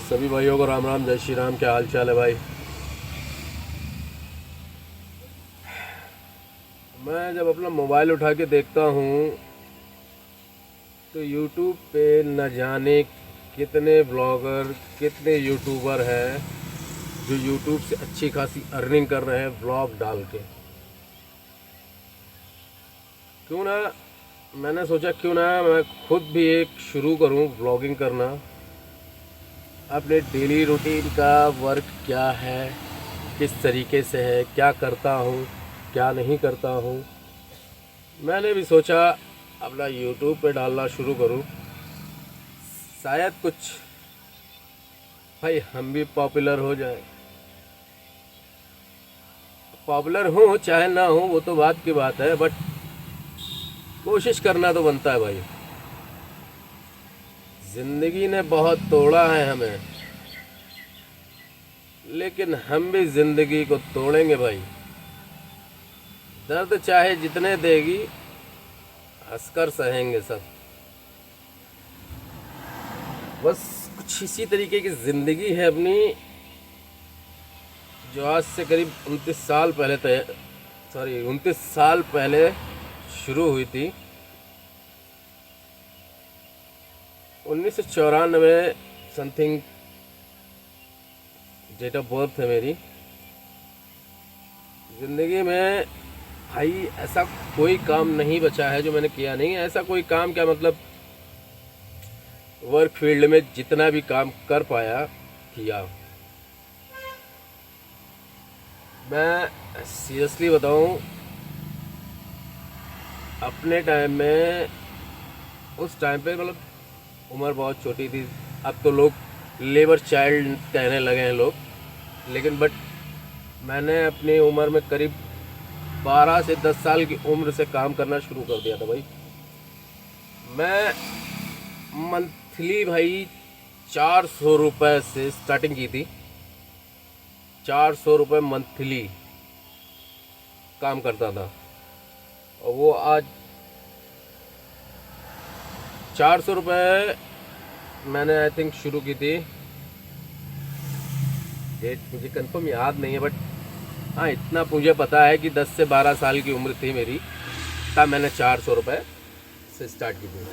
सभी भाइयों को राम राम, जय श्री राम। क्या हाल चाल है भाई। मैं जब अपना मोबाइल उठा के देखता हूँ तो यूट्यूब पे न जाने कितने ब्लॉगर, कितने यूट्यूबर हैं जो यूट्यूब से अच्छी खासी अर्निंग कर रहे हैं ब्लॉग डाल के। क्यों ना, मैंने सोचा क्यों ना मैं खुद भी एक शुरू करूँ ब्लॉगिंग करना। अपने डेली रूटीन का वर्क क्या है, किस तरीके से है, क्या करता हूँ, क्या नहीं करता हूँ, मैंने भी सोचा अपना यूट्यूब पे डालना शुरू करूँ। शायद कुछ भाई हम भी पॉपुलर हो जाए। पॉपुलर हो चाहे ना हो वो तो बात की बात है, बट कोशिश करना तो बनता है भाई। ज़िंदगी ने बहुत तोड़ा है हमें, लेकिन हम भी ज़िंदगी को तोड़ेंगे भाई। दर्द चाहे जितने देगी, हंसकर सहेंगे सब। बस कुछ इसी तरीके की ज़िंदगी है अपनी, जो आज से करीब 29 साल पहले शुरू हुई थी। 1994 समथिंग डेट ऑफ बर्थ है मेरी। ज़िंदगी में भाई ऐसा कोई काम नहीं बचा है जो मैंने किया नहीं है। ऐसा कोई काम क्या, मतलब वर्क फील्ड में जितना भी काम कर पाया किया। मैं सीरियसली बताऊं, अपने टाइम में, उस टाइम पे मतलब उम्र बहुत छोटी थी। अब तो लोग लेबर चाइल्ड कहने लगे हैं लोग, लेकिन बट मैंने अपनी उम्र में करीब 12 से 10 साल की उम्र से काम करना शुरू कर दिया था भाई। मैं मंथली भाई 400 रुपये से स्टार्टिंग की थी। 400 रुपये मंथली काम करता था, और वो आज 400 रुपये मैंने आई थिंक शुरू की थी। डेट मुझे कंफर्म याद नहीं है, बट हाँ इतना मुझे पता है कि 10 से 12 साल की उम्र थी मेरी, तब मैंने 400 रुपये से स्टार्ट की थी।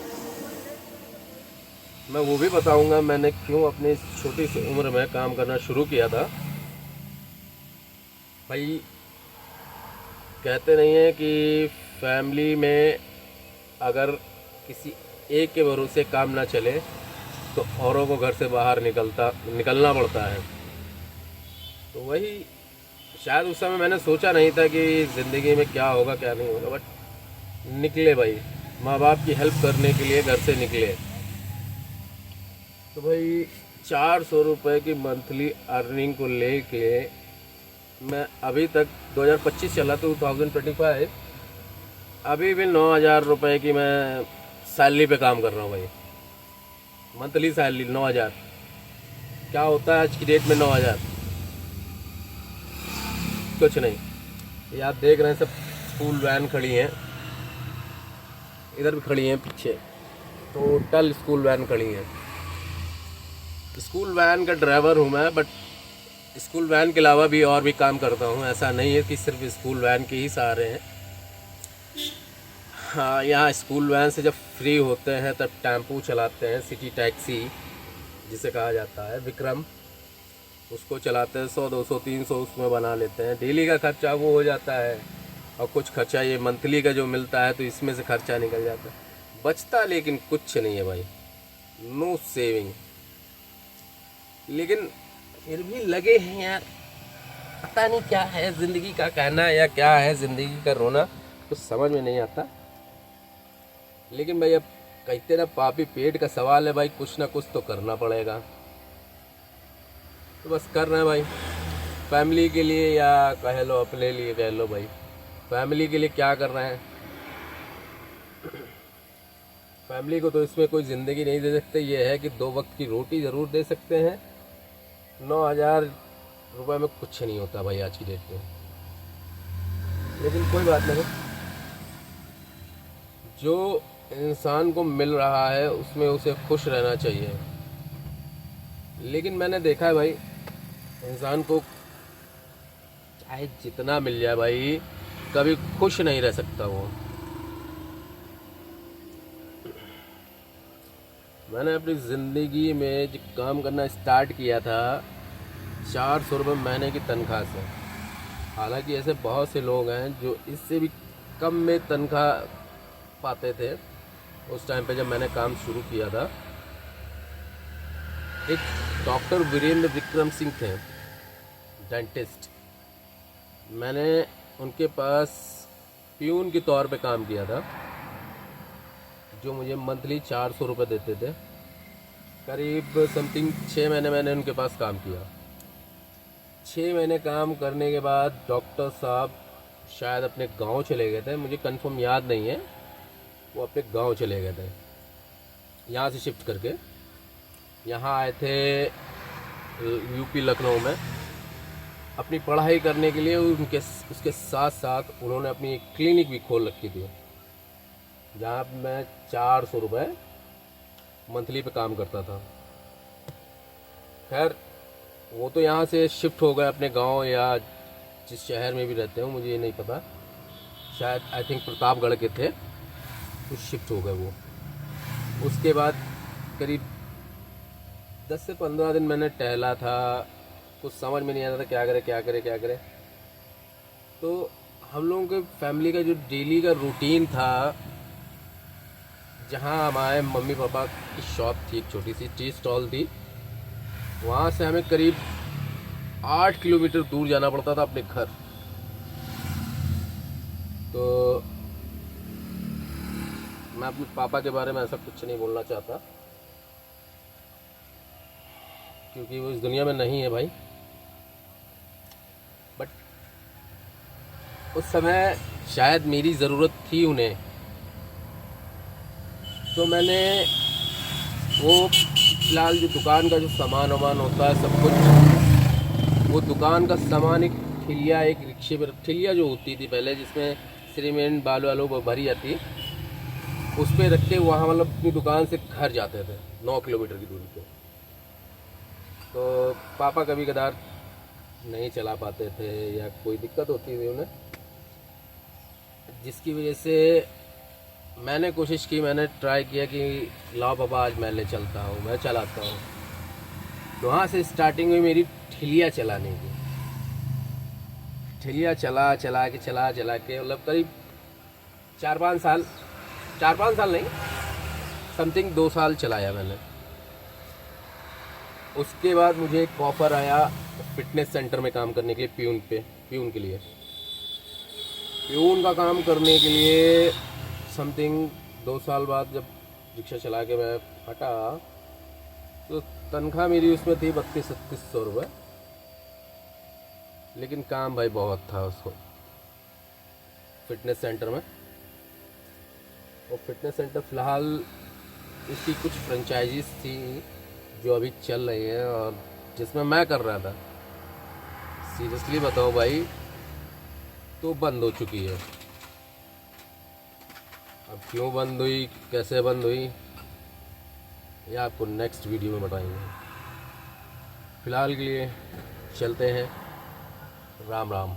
मैं वो भी बताऊंगा मैंने क्यों अपनी छोटी सी उम्र में काम करना शुरू किया था। भाई कहते नहीं है कि फैमिली में अगर किसी एक के भरोसे काम ना चले तो औरों को घर से बाहर निकलना पड़ता है। तो वही शायद उस समय मैंने सोचा नहीं था कि ज़िंदगी में क्या होगा क्या नहीं होगा, बट निकले भाई, माँ बाप की हेल्प करने के लिए घर से निकले। तो भाई 400 रुपये की मंथली अर्निंग को लेके मैं अभी तक 2025 चला, 2025 अभी भी 9,000 रुपये की मैं सैलरी पे काम कर रहा हूँ भाई। Monthly salary 9,000। क्या होता है आज की डेट में 9,000? कुछ नहीं। ये आप देख रहे हैं सब स्कूल वैन खड़ी हैं, इधर भी खड़ी हैं पीछे, टोटल स्कूल वैन खड़ी हैं। स्कूल वैन का ड्राइवर हूँ मैं, बट स्कूल वैन के अलावा भी और भी काम करता हूँ। ऐसा नहीं है कि सिर्फ स्कूल वैन के ही सहारे हैं। हाँ, यहाँ स्कूल वैन से जब फ्री होते हैं तब टेम्पू चलाते हैं, सिटी टैक्सी जिसे कहा जाता है, विक्रम, उसको चलाते हैं। 100, 200, 300 उसमें बना लेते हैं। डेली का खर्चा वो हो जाता है, और कुछ खर्चा ये मंथली का जो मिलता है तो इसमें से खर्चा निकल जाता है। बचता लेकिन कुछ नहीं है भाई, नो सेविंग। लेकिन फिर भी लगे हैं यार, पता नहीं क्या है ज़िंदगी का कहना या क्या है ज़िंदगी का रोना, कुछ समझ में नहीं आता। लेकिन भाई अब कहते ना, पापी पेट का सवाल है भाई, कुछ ना कुछ तो करना पड़ेगा। तो बस कर रहे हैं भाई, फैमिली के लिए, या कह लो अपने लिए कह लो भाई। फैमिली के लिए क्या कर रहे हैं? फैमिली को तो इसमें कोई ज़िंदगी नहीं दे सकते। ये है कि 2 वक्त की रोटी ज़रूर दे सकते हैं। 9,000 रुपये में कुछ नहीं होता भाई आज की डेट में। लेकिन कोई बात नहीं, जो इंसान को मिल रहा है उसमें उसे खुश रहना चाहिए। लेकिन मैंने देखा है भाई, इंसान को चाहे जितना मिल जाए भाई, कभी खुश नहीं रह सकता वो। मैंने अपनी ज़िंदगी में जब काम करना स्टार्ट किया था 400 रुपये महीने की तनख्वाह से। हालांकि ऐसे बहुत से लोग हैं जो इससे भी कम में तनख्वाह पाते थे। उस टाइम पे जब मैंने काम शुरू किया था, एक डॉक्टर वीरेंद्र विक्रम सिंह थे, डेंटिस्ट। मैंने उनके पास प्यून के तौर पे काम किया था, जो मुझे मंथली 400 रुपये देते थे। करीब समथिंग 6 महीने मैंने उनके पास काम किया। 6 महीने काम करने के बाद डॉक्टर साहब शायद अपने गांव चले गए थे, मुझे कंफर्म याद नहीं है। वो अपने गांव चले गए थे, यहाँ से शिफ्ट करके यहाँ आए थे यूपी लखनऊ में अपनी पढ़ाई करने के लिए। उसके साथ साथ उन्होंने अपनी एक क्लिनिक भी खोल रखी थी, जहाँ मैं 400 रुपये मंथली पे काम करता था। खैर, वो तो यहाँ से शिफ्ट हो गए अपने गांव, या जिस शहर में भी रहते हो मुझे ये नहीं पता, शायद आई थिंक प्रतापगढ़ के थे, तो शिफ्ट हो गए वो। उसके बाद करीब 10 से 15 दिन मैंने टहला था, कुछ समझ में नहीं आता था क्या करे क्या करे क्या करे। तो हम लोगों के फैमिली का जो डेली का रूटीन था, जहाँ हमारे मम्मी पापा की शॉप थी, एक छोटी सी टी स्टॉल थी, वहाँ से हमें करीब 8 किलोमीटर दूर जाना पड़ता था अपने घर। तो मैं अपने पापा के बारे में ऐसा कुछ नहीं बोलना चाहता, क्योंकि वो इस दुनिया में नहीं है भाई। बट उस समय शायद मेरी ज़रूरत थी उन्हें, तो मैंने वो फ़िलहाल जो दुकान का जो सामान वामान होता है सब कुछ, वो दुकान का सामान एक ठिलिया, एक रिक्शे पर ठिलिया जो होती थी पहले, जिसमें सीमेंट बालू वालू भरी जाती, उस पर रख के वहाँ मतलब अपनी दुकान से घर जाते थे 9 किलोमीटर की दूरी पे। तो पापा कभी कदार नहीं चला पाते थे या कोई दिक्कत होती थी उन्हें, जिसकी वजह से मैंने कोशिश की, मैंने ट्राई किया कि लाओ पापा आज मैं ले चलता हूँ, मैं चलाता हूँ। तो वहाँ से स्टार्टिंग में मेरी ठिलिया चलाने की, ठिलिया चला के मतलब करीब 4-5 साल नहीं, समथिंग 2 साल चलाया मैंने। उसके बाद मुझे एक ऑफ़र आया फिटनेस सेंटर में काम करने के लिए, प्यून के लिए। प्यून का काम करने के लिए समथिंग 2 साल बाद जब रिक्शा चला के मैं हटा, तो तनख्वाह मेरी उसमें थी 3200-3300 रुपये। लेकिन काम भाई बहुत था उसको फिटनेस सेंटर में। और फिटनेस सेंटर फ़िलहाल उसकी कुछ फ्रेंचाइजीज थी जो अभी चल रही हैं, और जिसमें मैं कर रहा था, सीरियसली बताओ भाई, तो बंद हो चुकी है। अब क्यों बंद हुई, कैसे बंद हुई, ये आपको नेक्स्ट वीडियो में बताएंगे। फ़िलहाल के लिए चलते हैं, राम राम।